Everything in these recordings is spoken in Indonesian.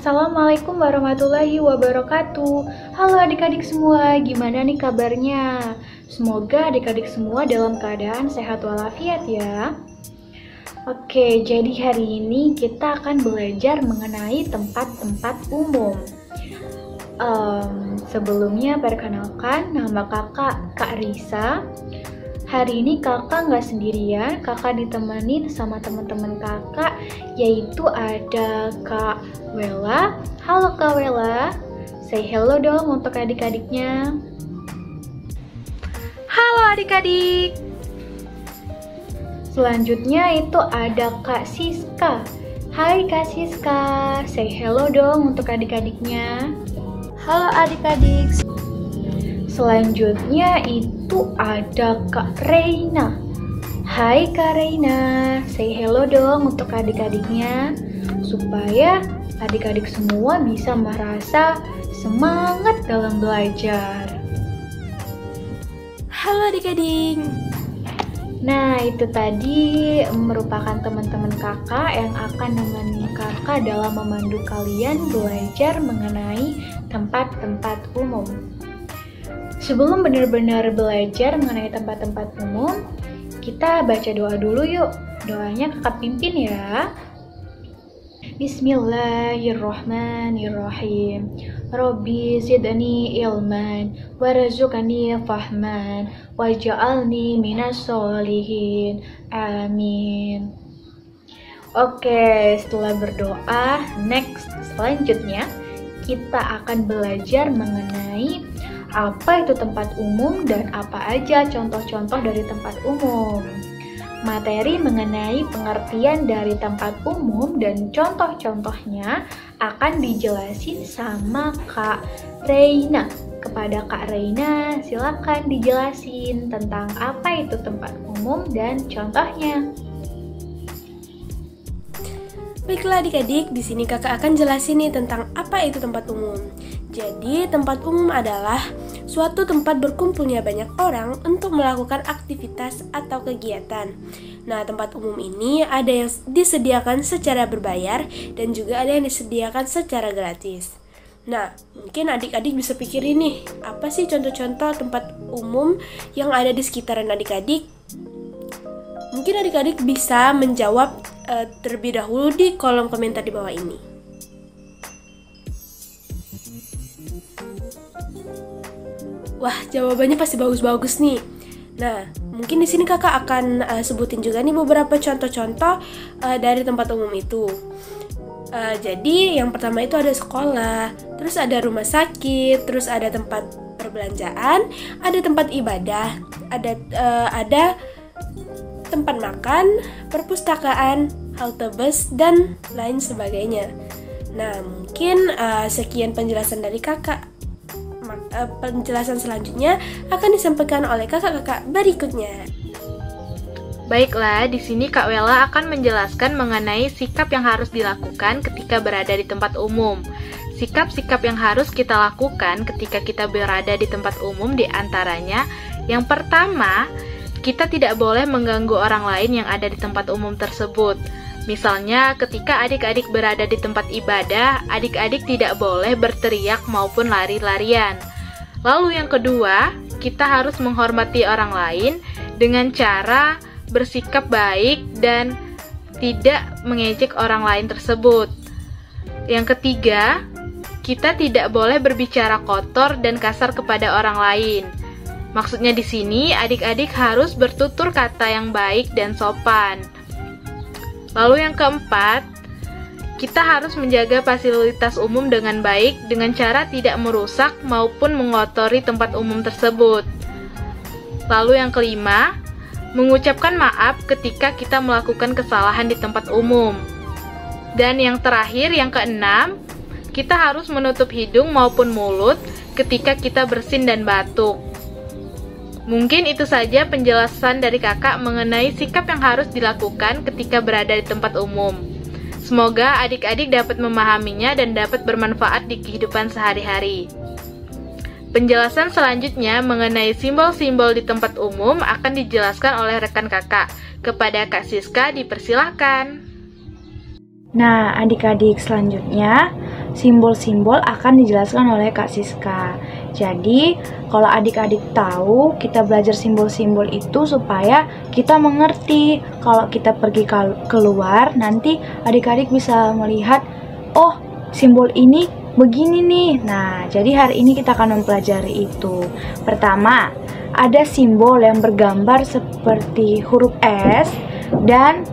Assalamualaikum warahmatullahi wabarakatuh. Halo adik-adik semua, gimana nih kabarnya? Semoga adik-adik semua dalam keadaan sehat walafiat ya. Oke, jadi hari ini kita akan belajar mengenai tempat-tempat umum. Sebelumnya perkenalkan, nama kakak Kak Risa. Hari ini kakak nggak sendirian, kakak ditemenin sama teman-teman kakak, yaitu ada Kak Wela. Halo Kak Wela, say hello dong untuk adik-adiknya. Halo adik-adik. Selanjutnya itu ada Kak Siska. Hai Kak Siska, say hello dong untuk adik-adiknya. Halo adik-adik. Selanjutnya itu ada Kak Reina. Hai Kak Reina, say hello dong untuk adik-adiknya, supaya adik-adik semua bisa merasa semangat dalam belajar. Halo adik-adik. Nah, itu tadi merupakan teman-teman kakak yang akan menemani kakak dalam memandu kalian belajar mengenai tempat-tempat umum. Sebelum benar-benar belajar mengenai tempat-tempat umum, kita baca doa dulu yuk. Doanya kakak pimpin ya. Bismillahirrahmanirrahim. Rabbi zidni ilman warzuqni fahman waj'alni minas sholihin. Amin. Oke, setelah berdoa, selanjutnya kita akan belajar mengenai apa itu tempat umum dan apa aja contoh-contoh dari tempat umum. Materi mengenai pengertian dari tempat umum dan contoh-contohnya akan dijelasin sama Kak Reina. Kepada Kak Reina, silakan dijelasin tentang apa itu tempat umum dan contohnya. Baiklah adik-adik, di sini kakak akan jelasin nih tentang apa itu tempat umum. Jadi, tempat umum adalah suatu tempat berkumpulnya banyak orang untuk melakukan aktivitas atau kegiatan. Nah, tempat umum ini ada yang disediakan secara berbayar dan juga ada yang disediakan secara gratis. Nah, mungkin adik-adik bisa pikirin nih, apa sih contoh-contoh tempat umum yang ada di sekitaran adik-adik? Mungkin adik-adik bisa menjawab terlebih dahulu di kolom komentar di bawah ini. Wah, jawabannya pasti bagus-bagus nih. Nah, mungkin di sini kakak akan sebutin juga nih beberapa contoh-contoh dari tempat umum itu. Jadi, yang pertama itu ada sekolah, terus ada rumah sakit, terus ada tempat perbelanjaan, ada tempat ibadah, ada tempat makan, perpustakaan, halte bus, dan lain sebagainya. Nah, mungkin sekian penjelasan dari kakak. Penjelasan selanjutnya akan disampaikan oleh kakak-kakak berikutnya. Baiklah, di sini Kak Wela akan menjelaskan mengenai sikap yang harus dilakukan ketika berada di tempat umum. Sikap-sikap yang harus kita lakukan ketika kita berada di tempat umum diantaranya, yang pertama, kita tidak boleh mengganggu orang lain yang ada di tempat umum tersebut. Misalnya, ketika adik-adik berada di tempat ibadah, adik-adik tidak boleh berteriak maupun lari-larian. Lalu yang kedua, kita harus menghormati orang lain dengan cara bersikap baik dan tidak mengejek orang lain tersebut. Yang ketiga, kita tidak boleh berbicara kotor dan kasar kepada orang lain. Maksudnya di sini, adik-adik harus bertutur kata yang baik dan sopan. Lalu yang keempat, kita harus menjaga fasilitas umum dengan baik dengan cara tidak merusak maupun mengotori tempat umum tersebut. Lalu yang kelima, mengucapkan maaf ketika kita melakukan kesalahan di tempat umum. Dan yang terakhir, yang keenam, kita harus menutup hidung maupun mulut ketika kita bersin dan batuk. Mungkin itu saja penjelasan dari kakak mengenai sikap yang harus dilakukan ketika berada di tempat umum. Semoga adik-adik dapat memahaminya dan dapat bermanfaat di kehidupan sehari-hari. Penjelasan selanjutnya mengenai simbol-simbol di tempat umum akan dijelaskan oleh rekan kakak. Kepada Kak Siska, dipersilahkan. Nah, adik-adik selanjutnya simbol-simbol akan dijelaskan oleh Kak Siska. Jadi, kalau adik-adik tahu, kita belajar simbol-simbol itu supaya kita mengerti. Kalau kita pergi keluar, nanti adik-adik bisa melihat, oh, simbol ini begini nih. Nah, jadi hari ini kita akan mempelajari itu. Pertama, ada simbol yang bergambar seperti huruf S dan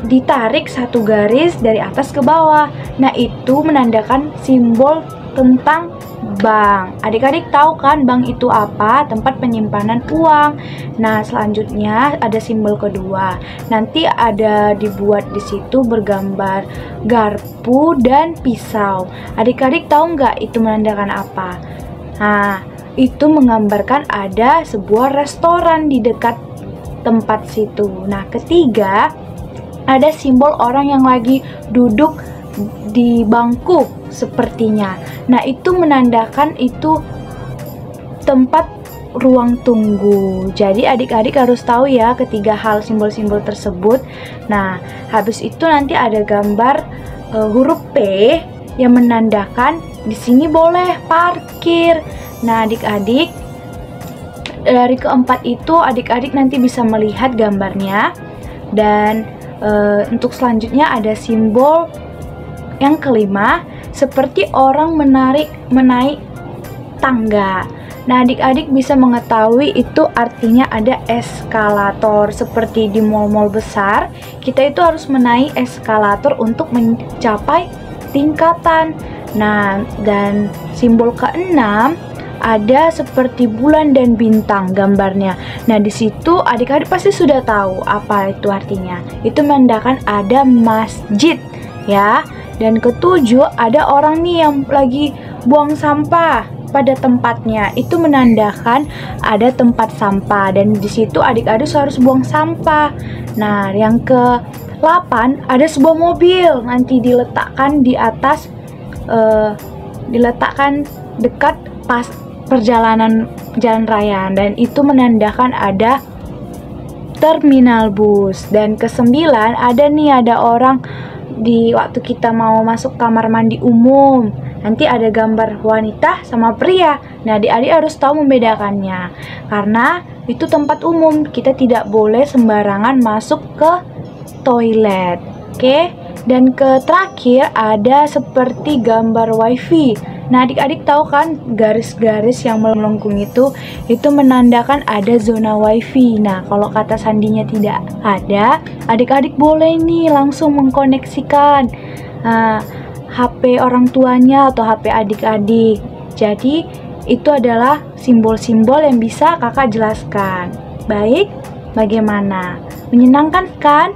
ditarik satu garis dari atas ke bawah. Nah, itu menandakan simbol tentang bank. Adik-adik tahu kan bank itu apa? Tempat penyimpanan uang. Nah, selanjutnya ada simbol kedua. Nanti ada dibuat di situ bergambar garpu dan pisau. Adik-adik tahu nggak itu menandakan apa? Nah, itu menggambarkan ada sebuah restoran di dekat tempat situ. Nah, ketiga ada simbol orang yang lagi duduk di bangku sepertinya. Nah, itu menandakan itu tempat ruang tunggu. Jadi adik-adik harus tahu ya ketiga hal simbol-simbol tersebut. Nah, habis itu nanti ada gambar huruf P yang menandakan di sini boleh parkir. Nah, adik-adik dari keempat itu adik-adik nanti bisa melihat gambarnya. Dan untuk selanjutnya ada simbol yang kelima, seperti orang menaik tangga. Nah, adik-adik bisa mengetahui itu artinya ada eskalator. Seperti di mal-mal besar, kita itu harus menaik eskalator untuk mencapai tingkatan. Nah, dan simbol keenam ada seperti bulan dan bintang gambarnya. Nah, di situ adik-adik pasti sudah tahu apa itu artinya. Itu menandakan ada masjid, ya. Dan ketujuh, ada orang nih yang lagi buang sampah pada tempatnya. Itu menandakan ada tempat sampah dan di situ adik-adik harus buang sampah. Nah, yang ke-8 ada sebuah mobil nanti diletakkan di atas diletakkan dekat pas perjalanan jalan raya dan itu menandakan ada terminal bus. Dan ke-9 ada orang di waktu kita mau masuk kamar mandi umum, nanti ada gambar wanita sama pria. Nah, adik-adik harus tahu membedakannya karena itu tempat umum, kita tidak boleh sembarangan masuk ke toilet. Oke? Dan terakhir ada seperti gambar wifi. Nah, adik-adik tahu kan garis-garis yang melengkung itu menandakan ada zona wifi. Nah, kalau kata sandinya tidak ada, adik-adik boleh nih langsung mengkoneksikan HP orang tuanya atau HP adik-adik. Jadi, itu adalah simbol-simbol yang bisa kakak jelaskan. Baik, bagaimana? Menyenangkan kan?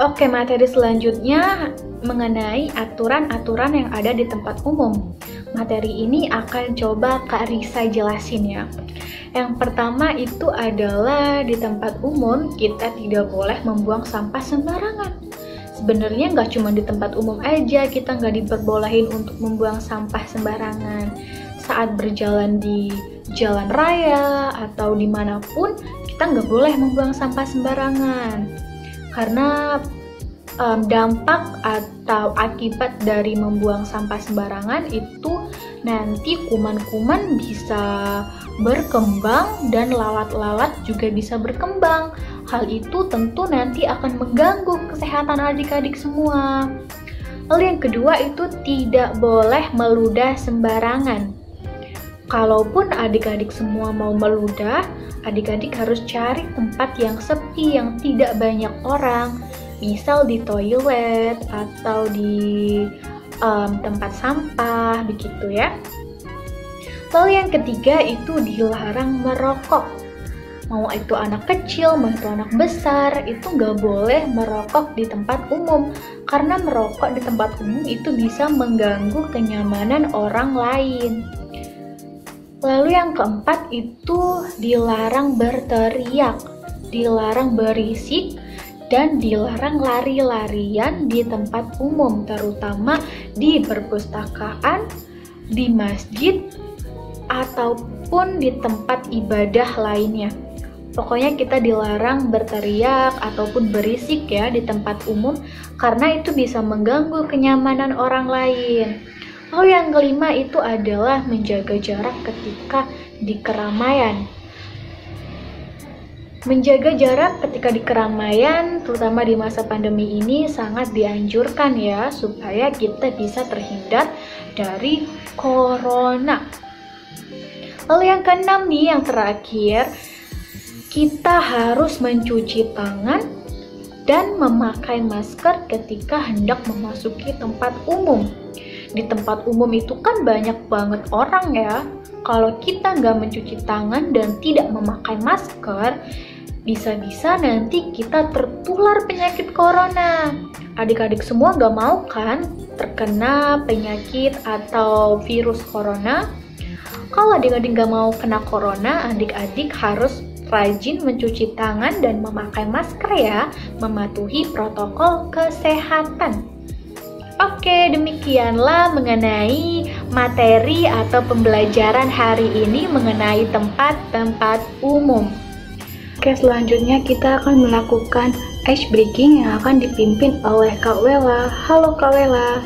Oke, materi selanjutnya mengenai aturan-aturan yang ada di tempat umum. Materi ini akan coba Kak Risa jelasin ya. Yang pertama itu adalah di tempat umum kita tidak boleh membuang sampah sembarangan. Sebenarnya nggak cuma di tempat umum aja kita nggak diperbolehin untuk membuang sampah sembarangan. Saat berjalan di jalan raya atau dimanapun kita nggak boleh membuang sampah sembarangan. Karena dampak atau akibat dari membuang sampah sembarangan itu nanti kuman-kuman bisa berkembang dan lalat-lalat juga bisa berkembang. Hal itu tentu nanti akan mengganggu kesehatan adik-adik semua. Lalu yang kedua itu tidak boleh meludah sembarangan. Kalaupun adik-adik semua mau meludah, adik-adik harus cari tempat yang sepi, yang tidak banyak orang. Misal di toilet atau di tempat sampah, begitu ya. Lalu yang ketiga itu dilarang merokok. Mau itu anak kecil, mau itu anak besar, itu nggak boleh merokok di tempat umum. Karena merokok di tempat umum itu bisa mengganggu kenyamanan orang lain. Lalu yang keempat itu dilarang berteriak, dilarang berisik, dan dilarang lari-larian di tempat umum, terutama di perpustakaan, di masjid, ataupun di tempat ibadah lainnya. Pokoknya kita dilarang berteriak ataupun berisik ya di tempat umum karena itu bisa mengganggu kenyamanan orang lain. Lalu yang kelima itu adalah menjaga jarak ketika di keramaian. Menjaga jarak ketika di keramaian, terutama di masa pandemi ini, sangat dianjurkan ya, supaya kita bisa terhindar dari corona. Lalu yang keenam nih, yang terakhir, kita harus mencuci tangan dan memakai masker ketika hendak memasuki tempat umum. Di tempat umum itu kan banyak banget orang ya. Kalau kita nggak mencuci tangan dan tidak memakai masker, bisa-bisa nanti kita tertular penyakit corona. Adik-adik semua nggak mau kan terkena penyakit atau virus corona? Kalau adik-adik nggak mau kena corona, adik-adik harus rajin mencuci tangan dan memakai masker ya, mematuhi protokol kesehatan. Oke, demikianlah mengenai materi atau pembelajaran hari ini mengenai tempat-tempat umum. Oke, selanjutnya kita akan melakukan ice breaking yang akan dipimpin oleh Kak Wela. Halo Kak Wela.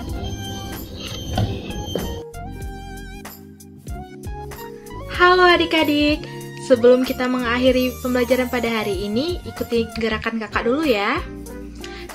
Halo adik-adik, sebelum kita mengakhiri pembelajaran pada hari ini, ikuti gerakan kakak dulu ya.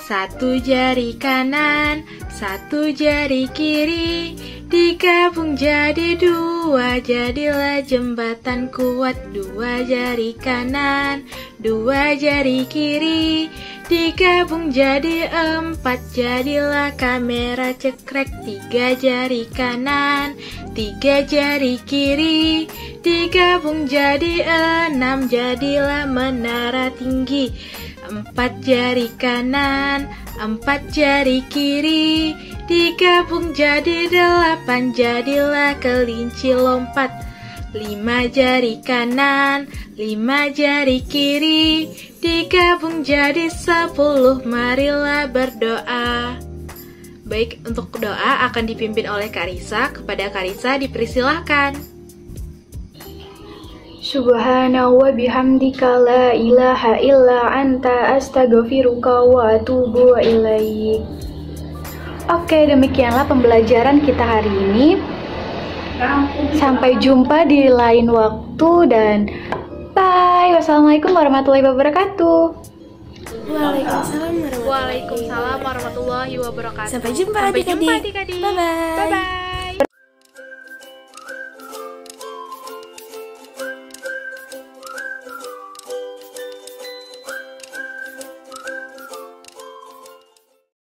Satu jari kanan, satu jari kiri, digabung jadi dua, jadilah jembatan kuat. Dua jari kanan, dua jari kiri, digabung jadi empat, jadilah kamera cekrek. Tiga jari kanan, tiga jari kiri, digabung jadi enam, jadilah menara tinggi. Empat jari kanan, empat jari kiri, digabung jadi delapan, jadilah kelinci lompat. Lima jari kanan, lima jari kiri, digabung jadi 10, marilah berdoa. Baik, untuk doa akan dipimpin oleh Karisa. Kepada Karisa dipersilahkan. Subhana wa bihamdika la ilaha illa anta astaghfiruka wa atubu ilaik. Oke, demikianlah pembelajaran kita hari ini. Sampai jumpa di lain waktu dan bye. Wassalamualaikum warahmatullahi wabarakatuh. Waalaikumsalam warahmatullahi Waalaikumsalam warahmatullahi wabarakatuh. Sampai jumpa adik-adik. Bye-bye. Bye-bye.